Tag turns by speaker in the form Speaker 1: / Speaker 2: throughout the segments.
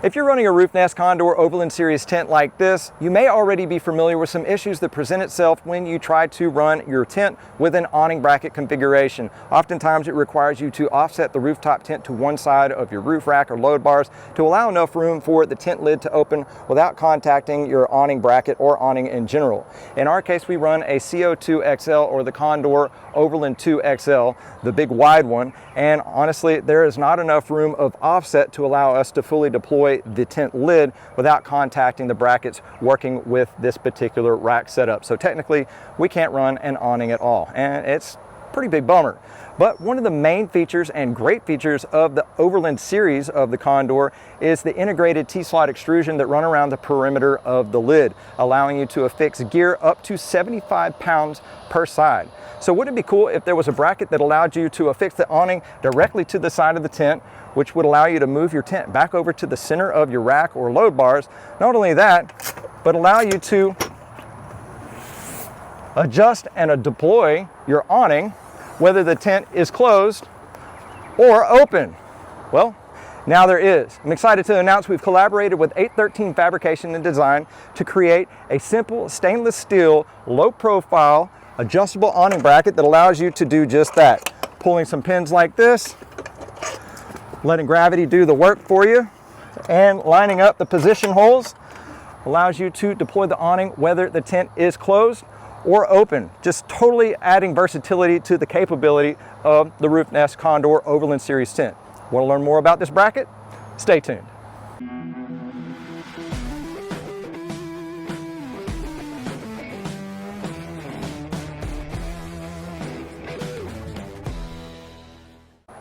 Speaker 1: If you're running a RoofNest Condor Overland Series tent like this, you may already be familiar with some issues that present itself when you try to run your tent with an awning bracket configuration. Oftentimes it requires you to offset the rooftop tent to one side of your roof rack or load bars to allow enough room for the tent lid to open without contacting your awning bracket or awning in general. In our case, we run a CO2 XL or the Condor Overland 2 XL, the big wide one, and honestly there is not enough room of offset to allow us to fully deploy the tent lid without contacting the brackets working with this particular rack setup. So technically we can't run an awning at all, and it's a pretty big bummer. But one of the main features and great features of the Overland series of the Condor is the integrated T-slot extrusion that run around the perimeter of the lid, allowing you to affix gear up to 75 pounds per side. So wouldn't it be cool if there was a bracket that allowed you to affix the awning directly to the side of the tent, which would allow you to move your tent back over to the center of your rack or load bars. Not only that, but allow you to adjust and deploy your awning whether the tent is closed or open. Well, now there is. I'm excited to announce we've collaborated with 813 Fabrication and Design to create a simple stainless steel, low profile, adjustable awning bracket that allows you to do just that. Pulling some pins like this, letting gravity do the work for you, and lining up the position holes allows you to deploy the awning whether the tent is closed or open, just totally adding versatility to the capability of the RoofNest Condor Overland Series tent. Want to learn more about this bracket? Stay tuned.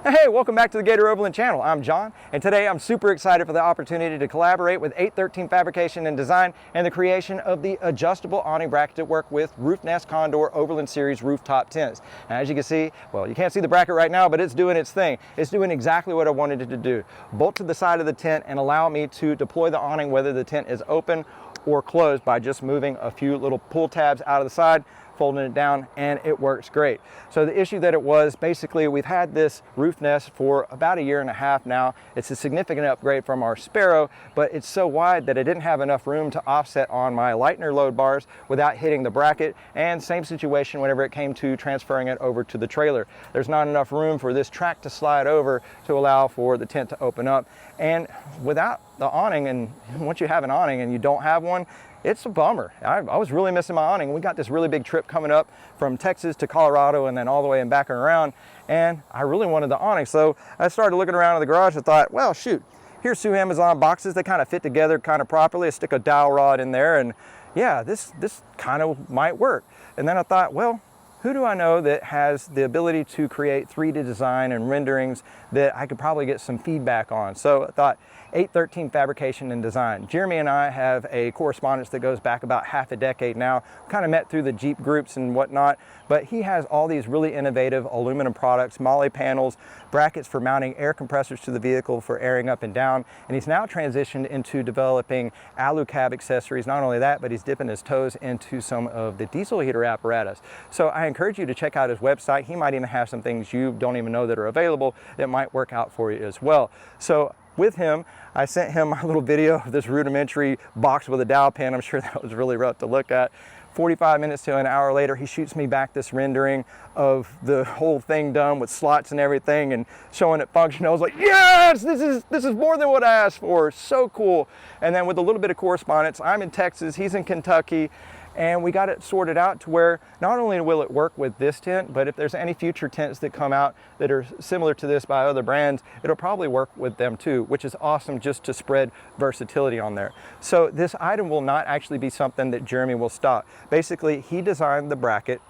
Speaker 1: Hey, welcome back to the Gator Overland channel. I'm John, and today I'm super excited for the opportunity to collaborate with 813 Fabrication and Design and the creation of the adjustable awning bracket to work with RoofNest Condor Overland Series rooftop tents. And as you can see, well, you can't see the bracket right now, but it's doing its thing. It's doing exactly what I wanted it to do. Bolt to the side of the tent and allow me to deploy the awning whether the tent is open or closed by just moving a few little pull tabs out of the side, folding it down, and it works great. So the issue that it was, basically we've had this RoofNest for about a year and a half now. It's a significant upgrade from our Sparrow, but it's so wide that I didn't have enough room to offset on my Lightner load bars without hitting the bracket, and same situation whenever it came to transferring it over to the trailer. There's not enough room for this track to slide over to allow for the tent to open up, and without the awning, and once you have an awning and you don't have one, it's a bummer. I was really missing my awning. We got this really big trip coming up from Texas to Colorado and then all the way and back and around, and I really wanted the awning. So I started looking around in the garage and thought, well, shoot, here's two Amazon boxes. They kind of fit together kind of properly. I stick a dowel rod in there, and yeah, this kind of might work. And then I thought, well, who do I know that has the ability to create 3D design and renderings that I could probably get some feedback on? So I thought 813 Fabrication and Design. Jeremy and I have a correspondence that goes back about half a decade now. We kind of met through the Jeep groups and whatnot, but he has all these really innovative aluminum products, MOLLE panels, brackets for mounting air compressors to the vehicle for airing up and down, and he's now transitioned into developing alu cab accessories. Not only that, but he's dipping his toes into some of the diesel heater apparatus. So I encourage you to check out his website. He might even have some things you don't even know that are available that might work out for you as well. So with him, I sent him my little video of this rudimentary box with a dowel pin. I'm sure that was really rough to look at. 45 minutes to an hour later, he shoots me back this rendering of the whole thing done with slots and everything and showing it function. I was like, yes, this is more than what I asked for. So cool. And then with a little bit of correspondence, I'm in Texas, he's in Kentucky, and we got it sorted out to where not only will it work with this tent, but if there's any future tents that come out that are similar to this by other brands, it'll probably work with them too, which is awesome just to spread versatility on there. So this item will not actually be something that Jeremy will stock. Basically, he designed the bracket,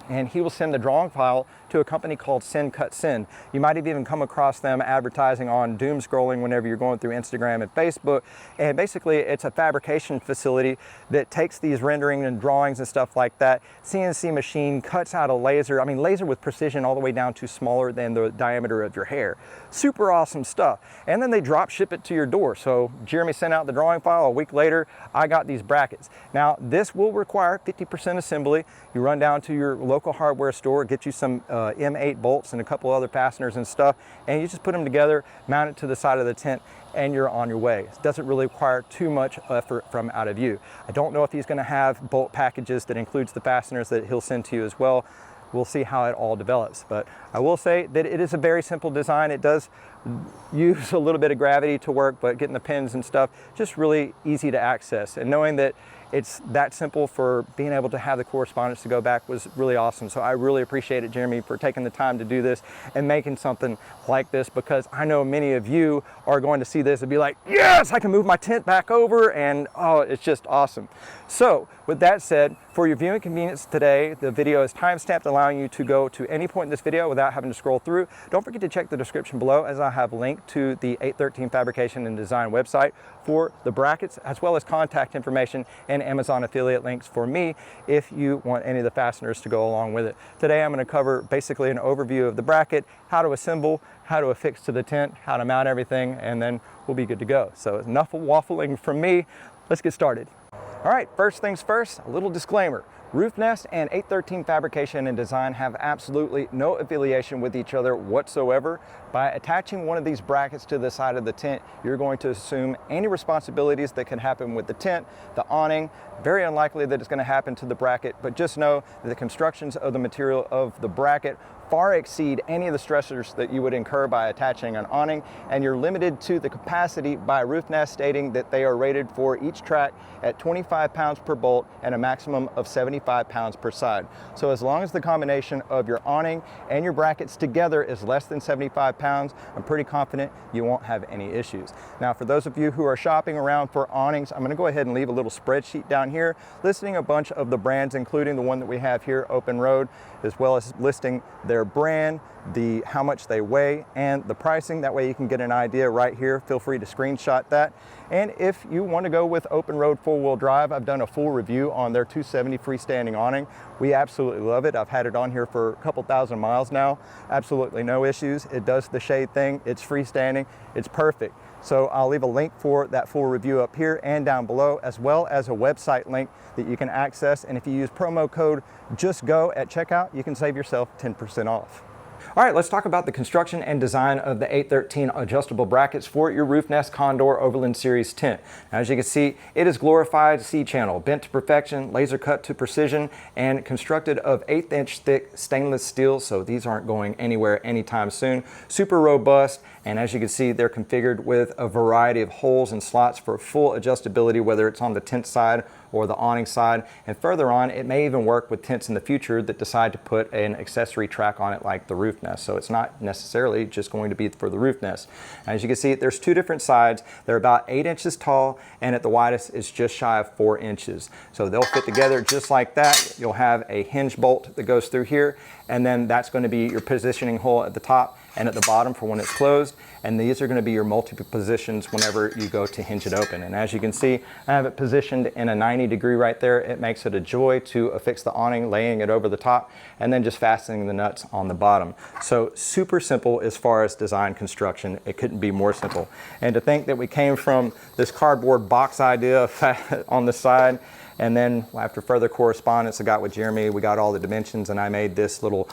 Speaker 1: and he will send the drawing file to a company called Send Cut Send. You might have even come across them advertising on doom scrolling whenever you're going through Instagram and Facebook. And basically it's a fabrication facility that takes these rendering and drawings and stuff like that. CNC machine cuts out a laser, laser with precision all the way down to smaller than the diameter of your hair. Super awesome stuff. And then they drop ship it to your door. So Jeremy sent out the drawing file. A week later, I got these brackets. Now this will require 50% assembly. You run down to your local local hardware store, get you some M8 bolts and a couple other fasteners and stuff, and you just put them together, mount it to the side of the tent, and you're on your way. It doesn't really require too much effort from out of you. I don't know if he's going to have bolt packages that includes the fasteners that he'll send to you as well. We'll see how it all develops, but I will say that it is a very simple design. It does use a little bit of gravity to work, but getting the pins and stuff just really easy to access, and knowing that it's that simple for being able to have the correspondence to go back was really awesome. So I really appreciate it, Jeremy, for taking the time to do this and making something like this, because I know many of you are going to see this and be like, yes, I can move my tent back over, and oh, it's just awesome. So with that said, for your viewing convenience today, the video is time-stamped, allowing you to go to any point in this video without having to scroll through. Don't forget to check the description below, as I have linked to the 813 Fabrication and Design website for the brackets, as well as contact information and Amazon affiliate links for me if you want any of the fasteners to go along with it. Today I'm going to cover basically an overview of the bracket, how to assemble, how to affix to the tent, how to mount everything, and then we'll be good to go. So enough of waffling from me. Let's get started. All right, first things first, a little disclaimer. RoofNest and 813 Fabrication and Design have absolutely no affiliation with each other whatsoever. By attaching one of these brackets to the side of the tent, you're going to assume any responsibilities that can happen with the tent, the awning. Very unlikely that it's going to happen to the bracket, but just know that the constructions of the material of the bracket far exceed any of the stressors that you would incur by attaching an awning, and you're limited to the capacity by RoofNest, stating that they are rated for each track at 25 pounds per bolt and a maximum of 75 pounds per side. So as long as the combination of your awning and your brackets together is less than 75 pounds, I'm pretty confident you won't have any issues. Now, for those of you who are shopping around for awnings, I'm going to go ahead and leave a little spreadsheet down here listing a bunch of the brands, including the one that we have here, Open Road, as well as listing their brand, how much they weigh, and the pricing. That way you can get an idea right here. Feel free to screenshot that. And if you want to go with Open Road four-wheel drive, I've done a full review on their 270 freestanding awning. We absolutely love it. I've had it on here for a couple thousand miles now. Absolutely no issues. It does the shade thing. It's freestanding. It's perfect. So I'll leave a link for that full review up here and down below, as well as a website link that you can access. And if you use promo code JUSTGO at checkout, you can save yourself 10% off. All right, let's talk about the construction and design of the 813 adjustable brackets for your RoofNest Condor Overland Series tent. As you can see, it is glorified C-channel, bent to perfection, laser cut to precision, and constructed of 1/8 inch thick stainless steel, so these aren't going anywhere anytime soon. Super robust, and as you can see, they're configured with a variety of holes and slots for full adjustability, whether it's on the tent side or the awning side. And further on, it may even work with tents in the future that decide to put an accessory track on it like the RoofNest. So it's not necessarily just going to be for the RoofNest. As you can see, there's two different sides. They're about 8 inches tall, and at the widest, it's just shy of 4 inches. So they'll fit together just like that. You'll have a hinge bolt that goes through here, and then that's going to be your positioning hole at the top and at the bottom for when it's closed. And these are going to be your multiple positions whenever you go to hinge it open. And as you can see, I have it positioned in a 90-degree right there. It makes it a joy to affix the awning, laying it over the top, and then just fastening the nuts on the bottom. So super simple as far as design construction. It couldn't be more simple. And to think that we came from this cardboard box idea on the side, and then after further correspondence I got with Jeremy, we got all the dimensions, and I made this little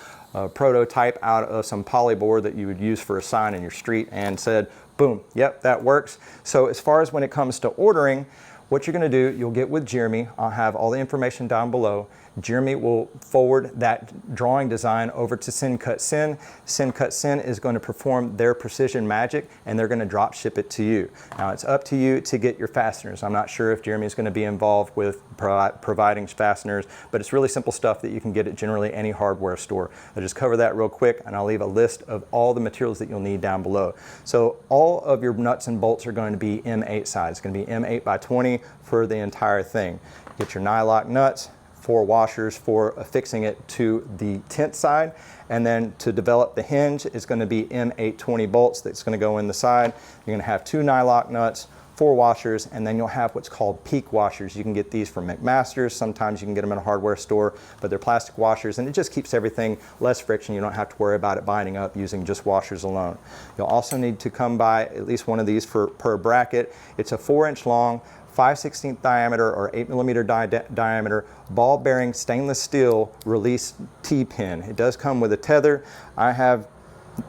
Speaker 1: prototype out of some polyboard that you would use for a sign in your street, and said, boom, yep, that works. So as far as when it comes to ordering, what you're going to do, you'll get with Jeremy. I'll have all the information down below. Jeremy will forward that drawing design over to SendCutSend. SendCutSend is going to perform their precision magic, and they're going to drop ship it to you. Now, it's up to you to get your fasteners. I'm not sure if Jeremy is going to be involved with providing fasteners, but it's really simple stuff that you can get at generally any hardware store. I'll just cover that real quick, and I'll leave a list of all the materials that you'll need down below. So all of your nuts and bolts are going to be M8 size. It's going to be M8 by 20 for the entire thing. Get your nylock nuts, 4 washers for affixing it to the tent side, and then to develop the hinge, it's going to be M820 bolts that's going to go in the side. You're going to have 2 nylock nuts, 4 washers, and then you'll have what's called peak washers. You can get these from McMaster's. Sometimes you can get them in a hardware store, but they're plastic washers, and it just keeps everything less friction. You don't have to worry about it binding up using just washers alone. You'll also need to come by at least one of these per bracket. It's a 4-inch long, 5/16 diameter or 8mm diameter ball bearing stainless steel release T-pin. It does come with a tether. I have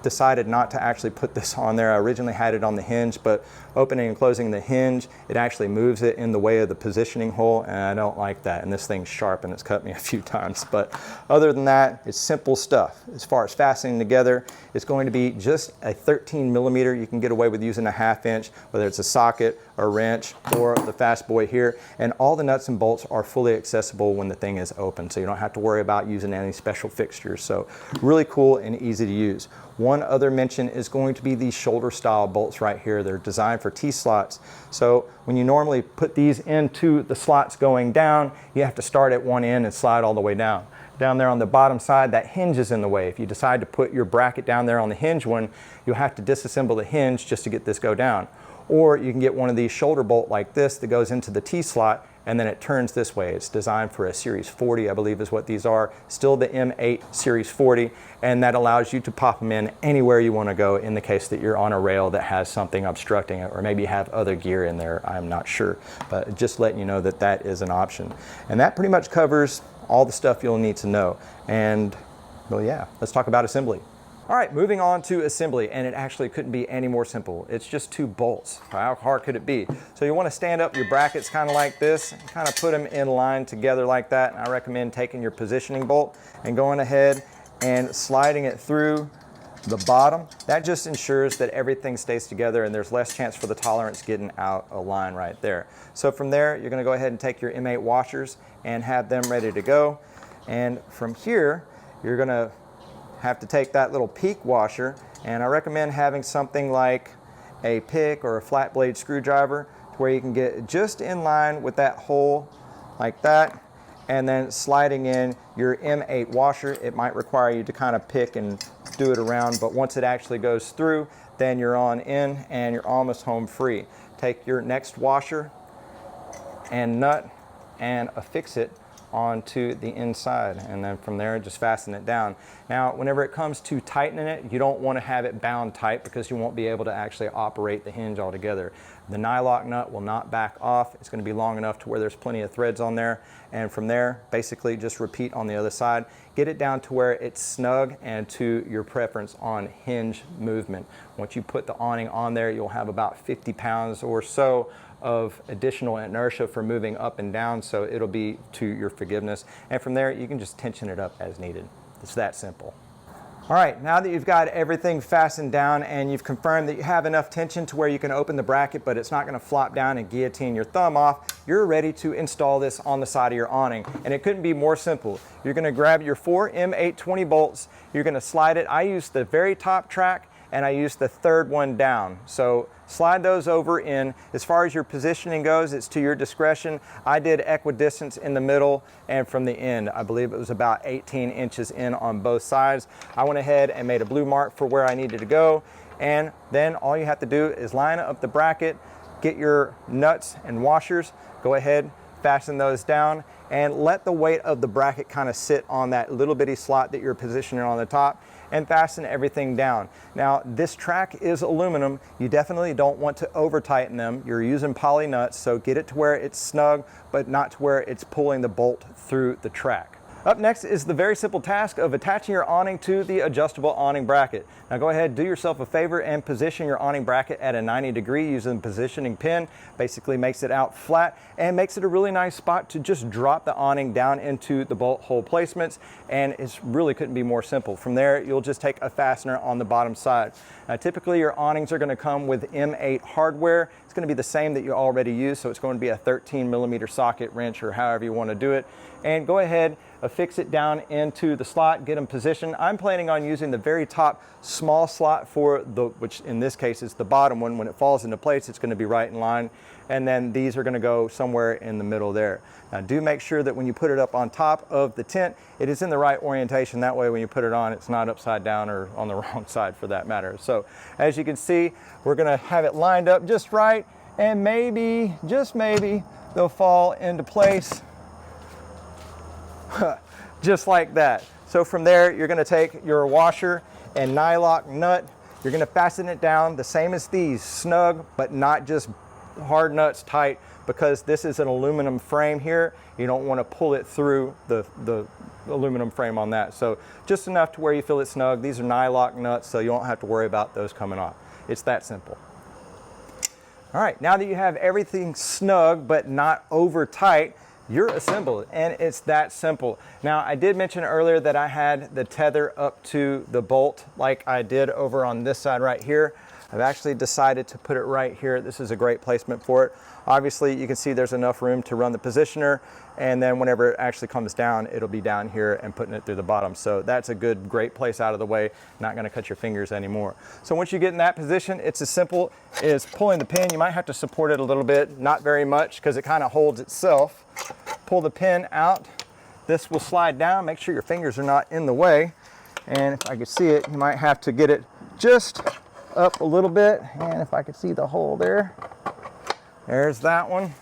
Speaker 1: decided not to actually put this on there. I originally had it on the hinge, but opening and closing the hinge, it actually moves it in the way of the positioning hole, and I don't like that. And this thing's sharp and it's cut me a few times. But other than that, it's simple stuff. As far as fastening together, it's going to be just a 13mm. You can get away with using a 1/2 inch, whether it's a socket, a wrench, or the fast boy here. And all the nuts and bolts are fully accessible when the thing is open, so you don't have to worry about using any special fixtures. So really cool and easy to use. One other mention is going to be these shoulder style bolts right here. They're designed for T-slots. So when you normally put these into the slots going down, you have to start at one end and slide all the way down. Down there on the bottom side, that hinge is in the way. If you decide to put your bracket down there on the hinge one, you'll have to disassemble the hinge just to get this go down. Or you can get one of these shoulder bolt like this that goes into the T-slot, and then it turns this way. It's designed for a Series 40, I believe is what these are. Still the M8 Series 40, and that allows you to pop them in anywhere you want to go in the case that you're on a rail that has something obstructing it, or maybe you have other gear in there, I'm not sure. But just letting you know that that is an option. And that pretty much covers all the stuff you'll need to know. And, well, yeah, let's talk about assembly. All right, moving on to assembly, and it actually couldn't be any more simple. It's just 2 bolts. How hard could it be? So you want to stand up your brackets kind of like this, kind of put them in line together like that. And I recommend taking your positioning bolt and going ahead and sliding it through the bottom. That just ensures that everything stays together and there's less chance for the tolerance getting out of line right there. So from there, you're going to go ahead and take your M8 washers and have them ready to go. And from here, you're going to have to take that little peak washer, and I recommend having something like a pick or a flat blade screwdriver to where you can get just in line with that hole like that, and then sliding in your M8 washer. It might require you to kind of pick and do it around, but once it actually goes through, then you're on in and you're almost home free. Take your next washer and nut and affix it onto the inside, and then from there just fasten it down. Now whenever it comes to tightening it, you don't want to have it bound tight because you won't be able to actually operate the hinge altogether. The nylock nut will not back off. It's going to be long enough to where there's plenty of threads on there, and from there basically just repeat on the other side. Get it down to where it's snug and to your preference on hinge movement. Once you put the awning on there, you'll have about 50 pounds or so of additional inertia for moving up and down, so it'll be to your forgiveness. And from there, you can just tension it up as needed. It's that simple. All right, now that you've got everything fastened down and you've confirmed that you have enough tension to where you can open the bracket, but it's not going to flop down and guillotine your thumb off, you're ready to install this on the side of your awning. And it couldn't be more simple. You're going to grab your 4 M820 bolts, you're going to slide it. I use the very top track, and I use the 3rd one down. So slide those over in. As far as your positioning goes, it's to your discretion. I did equidistance in the middle and from the end. I believe it was about 18 inches in on both sides. I went ahead and made a blue mark for where I needed to go, and then all you have to do is line up the bracket, get your nuts and washers, go ahead, fasten those down, and let the weight of the bracket kind of sit on that little bitty slot that you're positioning on the top, and fasten everything down. Now this track is aluminum. You definitely don't want to over tighten them. You're using poly nuts, so get it to where it's snug, but not to where it's pulling the bolt through the track. Up next is the very simple task of attaching your awning to the adjustable awning bracket. Now go ahead, do yourself a favor and position your awning bracket at a 90-degree using the positioning pin. Basically makes it out flat and makes it a really nice spot to just drop the awning down into the bolt hole placements, and it really couldn't be more simple. From there, you'll just take a fastener on the bottom side. Now typically your awnings are going to come with M8 hardware. It's going to be the same that you already use, so it's going to be a 13mm socket, wrench, or however you want to do it. And go ahead, affix it down into the slot, get them positioned. I'm planning on using the very top small slot for which in this case is the bottom one. When it falls into place, it's going to be right in line. And then these are going to go somewhere in the middle there. Now do make sure that when you put it up on top of the tent, it is in the right orientation. That way when you put it on, it's not upside down or on the wrong side for that matter. So as you can see, we're going to have it lined up just right, and maybe, just maybe, they'll fall into place just like that. So from there, you're gonna take your washer and nylock nut. You're gonna fasten it down the same as these, snug, but not just hard nuts tight, because this is an aluminum frame here. You don't wanna pull it through the aluminum frame on that. So just enough to where you feel it snug. These are nylock nuts, so you won't have to worry about those coming off. It's that simple. All right, now that you have everything snug but not over tight, you're assembled, and it's that simple. Now, I did mention earlier that I had the tether up to the bolt like I did over on this side right here. I've actually decided to put it right here. This is a great placement for it. Obviously, you can see there's enough room to run the positioner, and then whenever it actually comes down, it'll be down here and putting it through the bottom. So that's a good, great place out of the way, not gonna cut your fingers anymore. So once you get in that position, it's as simple as pulling the pin. You might have to support it a little bit, not very much, because it kind of holds itself. Pull the pin out. This will slide down. Make sure your fingers are not in the way. And if I could see it, you might have to get it just up a little bit. And if I could see the hole there, there's that one.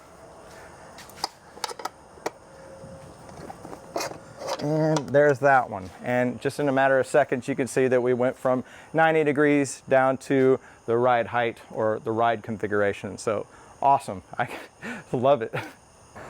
Speaker 1: And there's that one. And just in a matter of seconds, you can see that we went from 90 degrees down to the ride height or the ride configuration. So awesome. I love it.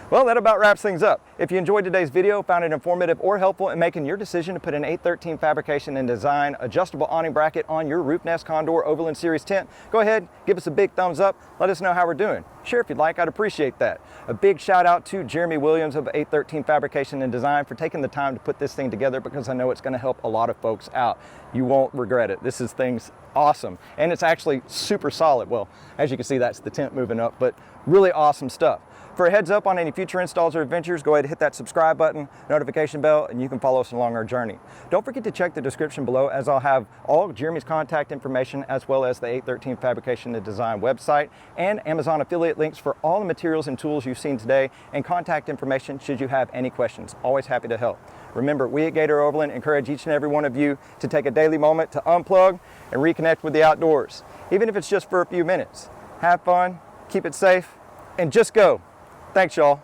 Speaker 1: Well, that about wraps things up. If you enjoyed today's video, found it informative or helpful in making your decision to put an 813 Fabrication and Design adjustable awning bracket on your RoofNest Condor Overland Series tent, go ahead, give us a big thumbs up, let us know how we're doing. Share if you'd like, I'd appreciate that. A big shout out to Jeremy Williams of 813 Fabrication and Design for taking the time to put this thing together, because I know it's gonna help a lot of folks out. You won't regret it. This thing's awesome. And it's actually super solid. Well, as you can see, that's the tent moving up, but really awesome stuff. For a heads up on any future installs or adventures, go ahead and hit that subscribe button, notification bell, and you can follow us along our journey. Don't forget to check the description below, as I'll have all Jeremy's contact information, as well as the 813 Fabrication and Design website and Amazon affiliate links for all the materials and tools you've seen today, and contact information should you have any questions. Always happy to help. Remember, we at Gator Overland encourage each and every one of you to take a daily moment to unplug and reconnect with the outdoors, even if it's just for a few minutes. Have fun, keep it safe, and just go. Thanks, y'all.